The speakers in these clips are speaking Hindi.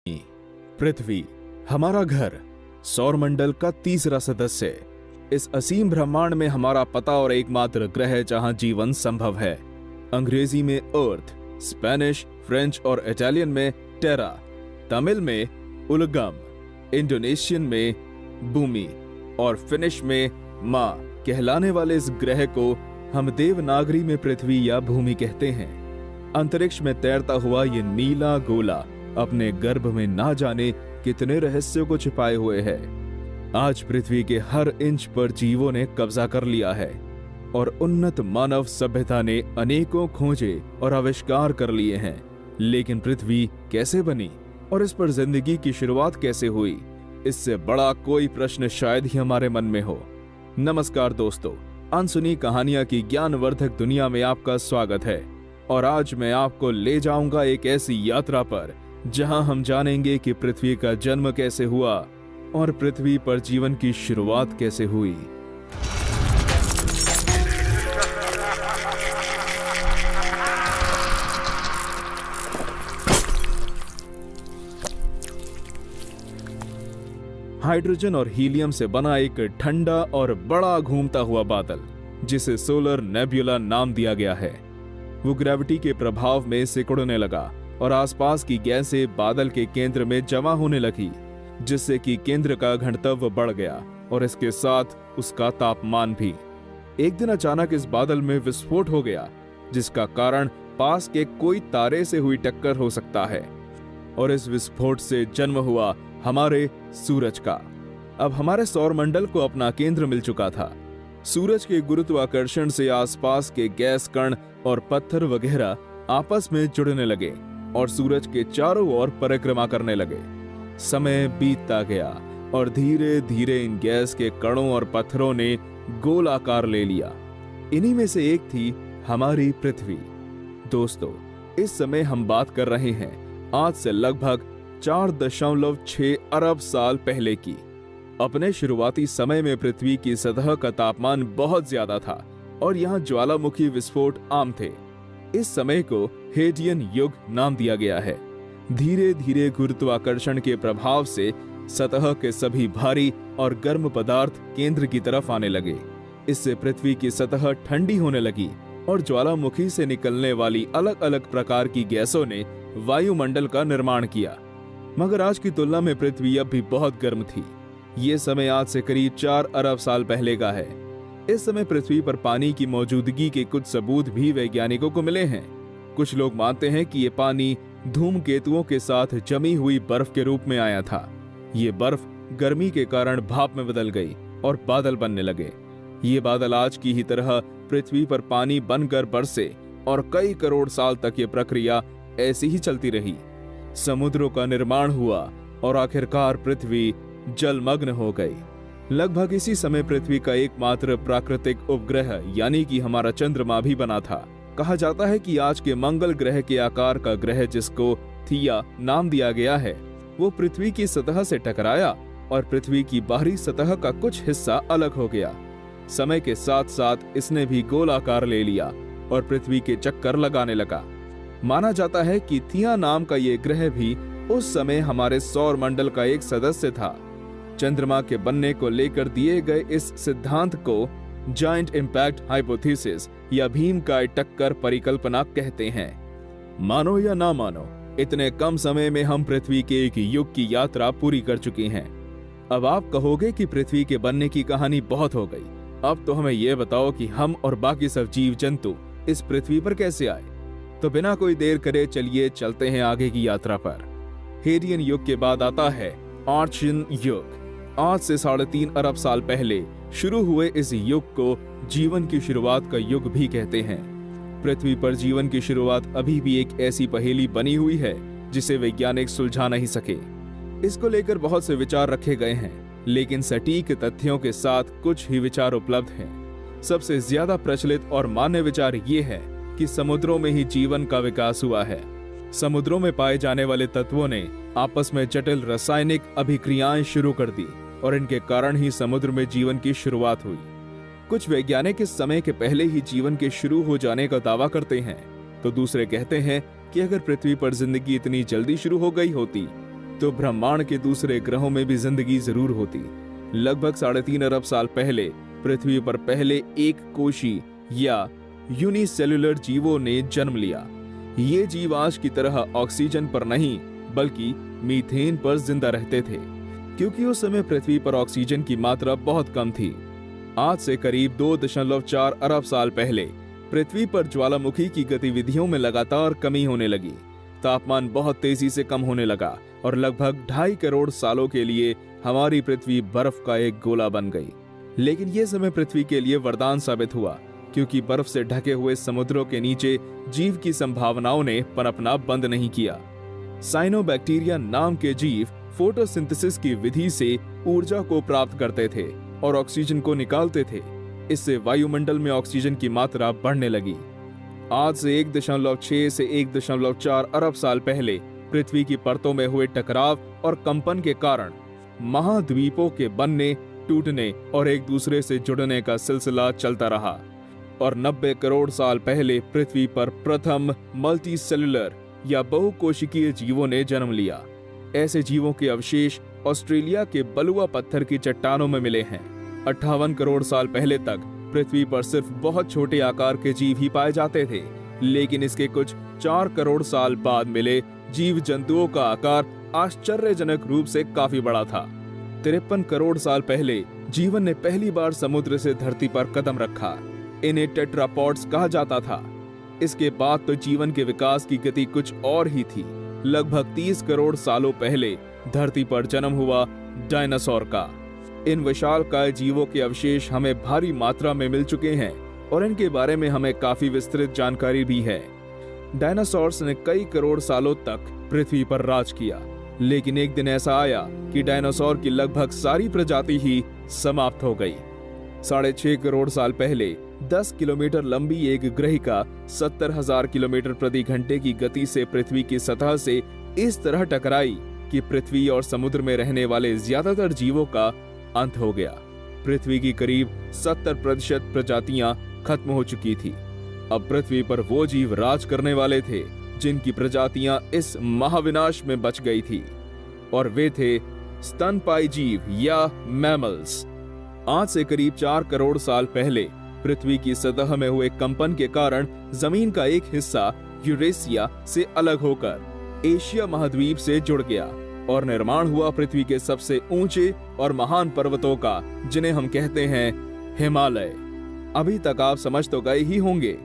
पृथ्वी हमारा घर, सौरमंडल का तीसरा सदस्य। इस असीम ब्रह्मांड में हमारा पता और एकमात्र ग्रह जहां जीवन संभव है। अंग्रेजी में अर्थ, स्पेनिश, फ्रेंच और इटालियन में टेरा, तमिल में उलगम, इंडोनेशियन में भूमि और फिनिश में मां कहलाने वाले इस ग्रह को हम देवनागरी में पृथ्वी या भूमि कहते हैं। अंतरिक्ष में तैरता हुआ ये नीला गोला अपने गर्भ में ना जाने कितने रहस्यों को छिपाए हुए है। आज पृथ्वी के हर इंच पर जीवों ने कब्जा कर लिया है और उन्नत मानव सभ्यता ने अनेकों खोजे और आविष्कार कर लिए हैं। लेकिन पृथ्वी कैसे बनी और इस पर जिंदगी की शुरुआत कैसे हुई, इससे बड़ा कोई प्रश्न शायद ही हमारे मन में हो। नमस्कार दोस्तों, अनसुनी कहानियां की ज्ञानवर्धक दुनिया में आपका स्वागत है। और आज मैं आपको ले जाऊंगा एक ऐसी यात्रा पर जहां हम जानेंगे कि पृथ्वी का जन्म कैसे हुआ और पृथ्वी पर जीवन की शुरुआत कैसे हुई। हाइड्रोजन और हीलियम से बना एक ठंडा और बड़ा घूमता हुआ बादल, जिसे सोलर नेब्यूला नाम दिया गया है, वो ग्रेविटी के प्रभाव में सिकुड़ने लगा और आसपास की गैसें बादल के केंद्र में जमा होने लगी, जिससे कि केंद्र का घनत्व बढ़ गया और इसके साथ उसका तापमान भी। एक दिन अचानक इस बादल में विस्फोट हो गया, जिसका कारण पास के कोई तारे से हुई टक्कर हो सकता है। और इस विस्फोट से जन्म हुआ हमारे सूरज का। अब हमारे सौरमंडल को अपना केंद्र मिल चुका था। सूरज के गुरुत्वाकर्षण से आसपास के गैस कण और पत्थर वगैरह आपस में जुड़ने लगे और सूरज के चारों ओर परिक्रमा करने लगे। समय बीतता गया और धीरे धीरे इन गैस के कणों और पत्थरों ने गोल आकार ले लिया। इन्हीं में से एक थी हमारी पृथ्वी। दोस्तों, इस समय हम बात कर रहे हैं आज से लगभग 4.6 अरब साल पहले की। अपने शुरुआती समय में पृथ्वी की सतह का तापमान बहुत ज्यादा था और यहाँ ज्वालामुखी विस्फोट आम थे। इस समय को हेडियन युग नाम दिया गया है। धीरे धीरे गुरुत्वाकर्षण के प्रभाव से सतह के सभी भारी और गर्म पदार्थ केंद्र की तरफ आने लगे। इससे पृथ्वी की सतह ठंडी होने लगी और ज्वालामुखी से निकलने वाली अलग अलग प्रकार की गैसों ने वायुमंडल का निर्माण किया। मगर आज की तुलना में पृथ्वी अब भी बहुत गर्म थी। ये समय आज से करीब 4 अरब साल पहले का है। इस समय पृथ्वी पर पानी की मौजूदगी के कुछ सबूत भी वैज्ञानिकों को मिले हैं। कुछ लोग मानते हैं कि ये पानी धूमकेतुओं के साथ जमी हुई बर्फ के रूप में आया था। ये बर्फ गर्मी के कारण भाप में बदल गई और बादल बनने लगे। ये बादल आज की ही तरह पृथ्वी पर पानी बनकर बरसे और कई करोड़ साल तक ये प्रक्रिया ऐसी ही चलती रही। समुद्रों का निर्माण हुआ और आखिरकार पृथ्वी जलमग्न हो गई। लगभग इसी समय पृथ्वी का एकमात्र प्राकृतिक उपग्रह यानी कि हमारा चंद्रमा भी बना था। कहा जाता है कि आज के मंगल ग्रह के आकार का ग्रह, जिसको थिया नाम दिया गया है, वो पृथ्वी की सतह से टकराया और पृथ्वी की बाहरी सतह का कुछ हिस्सा अलग हो गया। समय के साथ साथ इसने भी गोल आकार ले लिया और पृथ्वी के चक्कर लगाने लगा। माना जाता है कि थिया नाम का ये ग्रह भी उस समय हमारे सौर मंडल का एक सदस्य था। चंद्रमा के बनने को लेकर दिए गए इस सिद्धांत को जायंट इंपैक्ट हाइपोथेसिस या भीमकाय टक्कर परिकल्पना कहते हैं। मानो या ना मानो, इतने कम समय में हम पृथ्वी के एक युग की यात्रा पूरी कर चुके हैं। अब आप कहोगे कि पृथ्वी के बनने की कहानी बहुत हो गई, अब तो हमें यह बताओ कि हम और बाकी सब जीव जंतु इस पृथ्वी पर कैसे आए। तो बिना कोई देर करे चलिए चलते हैं आगे की यात्रा पर। हेडियन युग के बाद आता है आर्चियन युग। आज से 3.5 अरब साल पहले शुरू हुए इस युग को जीवन की शुरुआत का युग भी कहते हैं। पृथ्वी पर जीवन की शुरुआत अभी भी एक ऐसी पहेली बनी हुई है जिसे वैज्ञानिक सुलझा नहीं सके। इसको लेकर बहुत से विचार रखे गए हैं, लेकिन सटीक तथ्यों के साथ कुछ ही विचार उपलब्ध हैं। सबसे ज्यादा प्रचलित और मान्य विचार ये है कि समुद्रों में ही जीवन का विकास हुआ है। समुद्रों में पाए जाने वाले तत्वों ने आपस में जटिल रासायनिक अभिक्रियाएं शुरू कर दी और इनके कारण ही समुद्र में जीवन की शुरुआत हुई। कुछ वैज्ञानिक इस समय के पहले ही जीवन के शुरू हो जाने का दावा करते हैं, तो दूसरे कहते हैं कि अगर पृथ्वी पर जिंदगी इतनी जल्दी शुरू हो गई होती तो ब्रह्मांड के दूसरे ग्रहों में भी जिंदगी जरूर होती। लगभग 3.5 अरब साल पहले पृथ्वी पर पहले एक कोशी या यूनिसेल्युलर जीवों ने जन्म लिया। ये जीव आज की तरह ऑक्सीजन पर नहीं बल्कि मीथेन पर जिंदा रहते थे, क्योंकि उस समय पृथ्वी पर ऑक्सीजन की मात्रा बहुत कम थी। आज से करीब 2.4 अरब साल पहले पृथ्वी पर ज्वालामुखी की गतिविधियों में लगातार कमी होने लगी। तापमान बहुत तेजी से कम होने लगा और लगभग 2.5 करोड़ सालों के लिए हमारी पृथ्वी बर्फ का एक गोला बन गई। लेकिन यह समय पृथ्वी के लिए वरदान साबित हुआ, क्योंकि बर्फ से ढके हुए समुद्रों के नीचे जीव की संभावनाओं ने पनपना बंद नहीं किया। साइनोबैक्टीरिया नाम के जीव फोटोसिंथेसिस की विधि से ऊर्जा को प्राप्त करते थे और ऑक्सीजन को निकालते थे। इससे वायुमंडल में ऑक्सीजन की मात्रा बढ़ने लगी। आज से 1.6 से 1.4 अरब साल पहले पृथ्वी की परतों में हुए टकराव और कंपन के कारण महाद्वीपों के बनने, टूटने और एक दूसरे से जुड़ने का सिलसिला चलता रहा और 90 करोड़ साल पहले पृथ्वी पर प्रथम मल्टीसेल्युलर या बहुकोशिकीय जीवों ने जन्म लिया। ऐसे जीवों के अवशेष ऑस्ट्रेलिया के बलुआ पत्थर की चट्टानों में मिले हैं। 58 करोड़ साल पहले तक पृथ्वी पर सिर्फ बहुत छोटे आकार के जीव ही पाए जाते थे, लेकिन इसके कुछ 4 करोड़ साल बाद मिले जीव जंतुओं का आकार आश्चर्यजनक रूप से काफी बड़ा था। 53 करोड़ साल पहले जीवन ने पहली बार समुद्र से धरती पर कदम रखा। इन्हें टेट्रापॉड्स कहा जाता था। इसके बाद तो जीवन के विकास की गति कुछ और ही थी। लगभग 30 करोड़ सालों पहले धरती पर जन्म हुआ डायनासोर का। इन विशालकाय जीवों के अवशेष हमें भारी मात्रा में मिल चुके हैं और इनके बारे में हमें काफी विस्तृत जानकारी भी है। डायनासोर्स ने कई करोड़ सालों तक पृथ्वी पर राज किया, लेकिन एक दिन ऐसा आया कि डायनासोर की लगभग सारी प्रजाति ही समाप्त हो गई। 6.5 करोड़ साल पहले 10 किलोमीटर लंबी एक ग्रहिका 70,000 किलोमीटर प्रति घंटे की गति से पृथ्वी की सतह से इस तरह टकराई कि पृथ्वी और समुद्र में रहने वाले ज्यादातर जीवों का अंत हो गया। पृथ्वी की करीब 70% प्रजातियां खत्म हो चुकी थी। अब पृथ्वी पर वो जीव राज करने वाले थे जिनकी प्रजातियां इस महाविनाश में बच गई थी, और वे थे स्तनपायी जीव या मैमल्स। आज से करीब 4 करोड़ साल पहले पृथ्वी की सतह में हुए कंपन के कारण जमीन का एक हिस्सा यूरेशिया से अलग होकर एशिया महाद्वीप से जुड़ गया और निर्माण हुआ पृथ्वी के सबसे ऊंचे और महान पर्वतों का, जिन्हें हम कहते हैं हिमालय। अभी तक आप समझ तो गए ही होंगे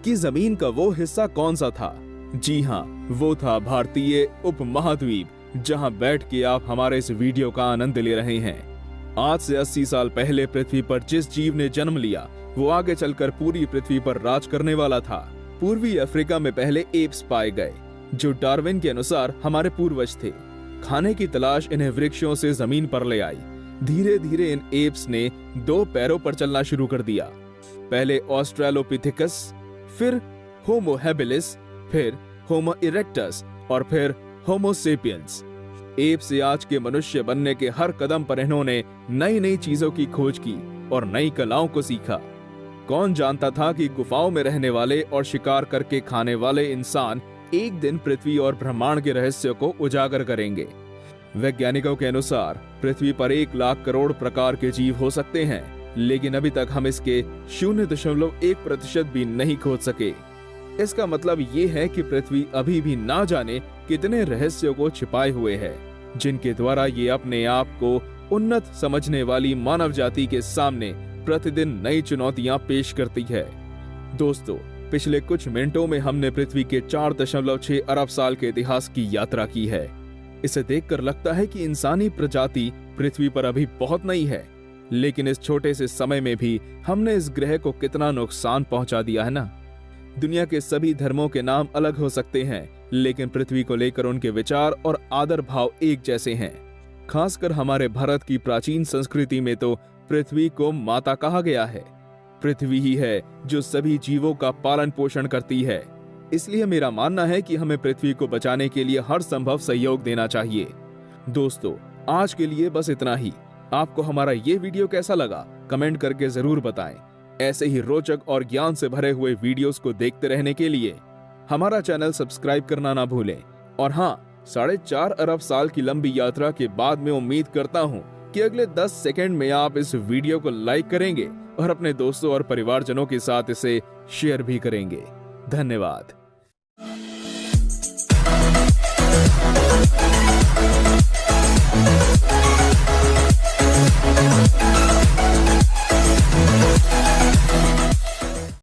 कि जमीन का वो हिस्सा कौन सा था। जी हाँ, वो था भारतीय उपमहाद्वीप, जहां बैठ के आप हमारे इस वीडियो का आनंद ले रहे हैं। आज से 80 साल पहले पृथ्वी पर जिस जीव ने जन्म लिया वो आगे चलकर पूरी पृथ्वी पर राज करने वाला था। पूर्वी अफ्रीका में पहले एप्स पाए गए, जो डार्विन के अनुसार हमारे पूर्वज थे। खाने की तलाश इन्हें वृक्षों से जमीन पर ले आई। धीरे धीरे इन एप्स ने 2 पैरों पर चलना शुरू कर दिया। पहले ऑस्ट्रेलोपिथेकस, फिर होमो हैबिलिस, फिर होमो इरेक्टस और फिर होमो सेपियंस। एप से आज के मनुष्य बनने के हर कदम पर इन्होंने नई नई चीजों की खोज की और नई कलाओं को सीखा। कौन जानता था कि गुफाओं में रहने वाले और शिकार करके खाने वाले इंसान एक दिन पृथ्वी और ब्रह्मांड के रहस्य को उजागर करेंगे। वैज्ञानिकों के अनुसार पृथ्वी पर 1 लाख करोड़ प्रकार के जीव हो सकते हैं, लेकिन अभी तक हम इसके 0.1% भी नहीं खोज सके। इसका मतलब ये है कि पृथ्वी अभी भी ना जाने कितने रहस्यों को छिपाए हुए है, जिनके द्वारा ये अपने आप को उन्नत समझने वाली मानव जाति के सामने प्रतिदिन नई चुनौतियां पेश करती है। दोस्तों, पिछले कुछ मिनटों में हमने पृथ्वी के 4.6 अरब साल के इतिहास की यात्रा की है। इसे देखकर लगता है कि इंसानी प्रजाति पृथ्वी पर अभी बहुत नई है, लेकिन इस छोटे से समय में भी हमने इस ग्रह को कितना नुकसान पहुंचा दिया है ना। दुनिया के सभी धर्मों के नाम अलग हो सकते हैं, लेकिन पृथ्वी को लेकर उनके विचार और आदर भाव एक जैसे हैं। खासकर हमारे भारत की प्राचीन संस्कृति में तो पृथ्वी को माता कहा गया है। पृथ्वी ही है जो सभी जीवों का पालन पोषण करती है। इसलिए मेरा मानना है कि हमें पृथ्वी को बचाने के लिए हर संभव सहयोग देना चाहिए। दोस्तों, आज के लिए बस इतना ही। आपको हमारा ये वीडियो कैसा लगा कमेंट करके जरूर बताएं। ऐसे ही रोचक और ज्ञान से भरे हुए वीडियोस को देखते रहने के लिए हमारा चैनल सब्सक्राइब करना ना भूलें। और हाँ, 4.5 अरब साल की लंबी यात्रा के बाद मैं उम्मीद करता हूं कि अगले 10 सेकंड में आप इस वीडियो को लाइक करेंगे और अपने दोस्तों और परिवारजनों के साथ इसे शेयर भी करेंगे। धन्यवाद।